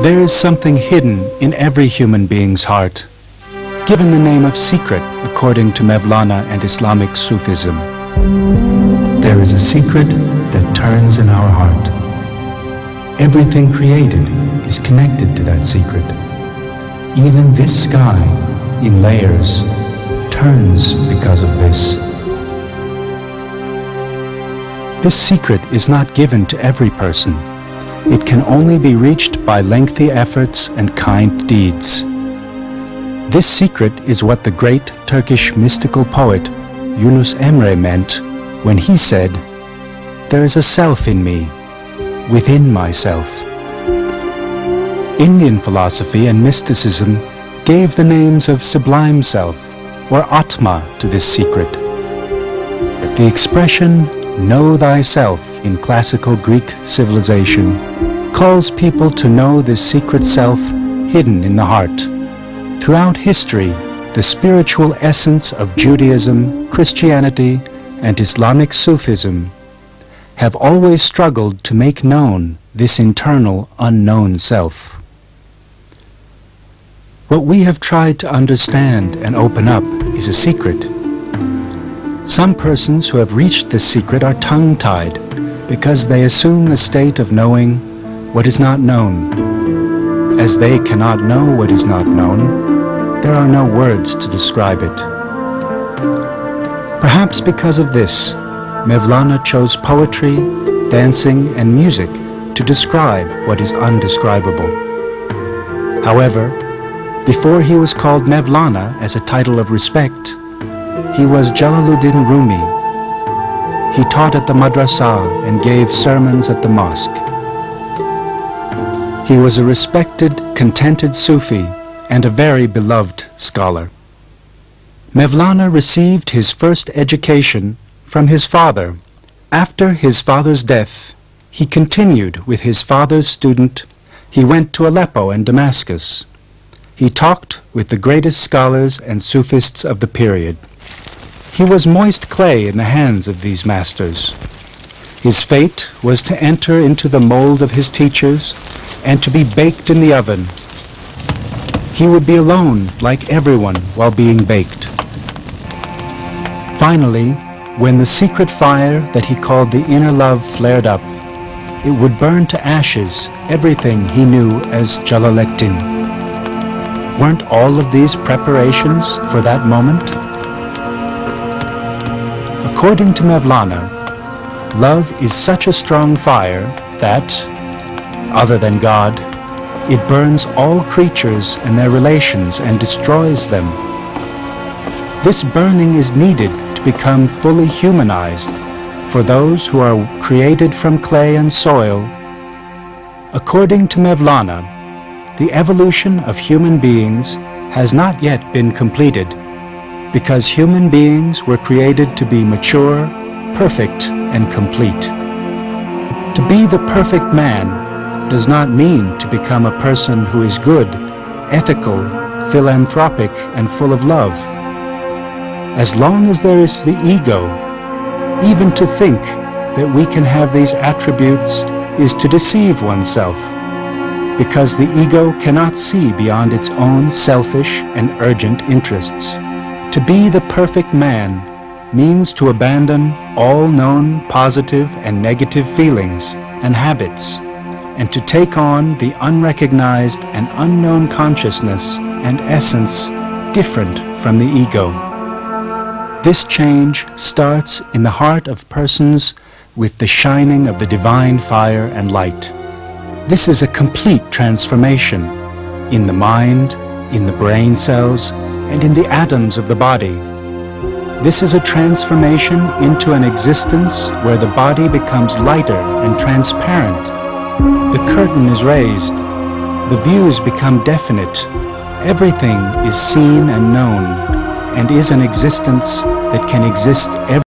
There is something hidden in every human being's heart, given the name of secret according to Mevlana and Islamic Sufism. There is a secret that turns in our heart. Everything created is connected to that secret. Even this sky, in layers, turns because of this. This secret is not given to every person. It can only be reached by lengthy efforts and kind deeds. This secret is what the great Turkish mystical poet Yunus Emre meant when he said, "There is a self in me, within myself." Indian philosophy and mysticism gave the names of sublime self or Atma to this secret. The expression "know thyself" in classical Greek civilization calls people to know this secret self hidden in the heart. Throughout history, the spiritual essence of Judaism, Christianity, and Islamic Sufism have always struggled to make known this internal unknown self. What we have tried to understand and open up is a secret. Some persons who have reached this secret are tongue-tied because they assume the state of knowing what is not known. As they cannot know what is not known, there are no words to describe it. Perhaps because of this, Mevlana chose poetry, dancing, and music to describe what is undescribable. However, before he was called Mevlana as a title of respect, he was Jalaluddin Rumi. He taught at the madrasa and gave sermons at the mosque. He was a respected, contented Sufi and a very beloved scholar. Mevlana received his first education from his father. After his father's death, he continued with his father's student. He went to Aleppo and Damascus. He talked with the greatest scholars and Sufists of the period. He was moist clay in the hands of these masters. His fate was to enter into the mold of his teachers and to be baked in the oven. He would be alone like everyone while being baked. Finally, when the secret fire that he called the inner love flared up, it would burn to ashes everything he knew as Jalaleddin. Weren't all of these preparations for that moment? According to Mevlana, love is such a strong fire that, other than God, it burns all creatures and their relations and destroys them. This burning is needed to become fully humanized for those who are created from clay and soil. According to Mevlana, the evolution of human beings has not yet been completed because human beings were created to be mature, perfect, and complete. To be the perfect man does not mean to become a person who is good, ethical, philanthropic, and full of love. As long as there is the ego, even to think that we can have these attributes is to deceive oneself, because the ego cannot see beyond its own selfish and urgent interests. To be the perfect man means to abandon all known positive and negative feelings and habits, and to take on the unrecognized and unknown consciousness and essence different from the ego. This change starts in the heart of persons with the shining of the divine fire and light. This is a complete transformation in the mind, in the brain cells, and in the atoms of the body. This is a transformation into an existence where the body becomes lighter and transparent. The curtain is raised. The views become definite. Everything is seen and known, and is an existence that can exist everywhere.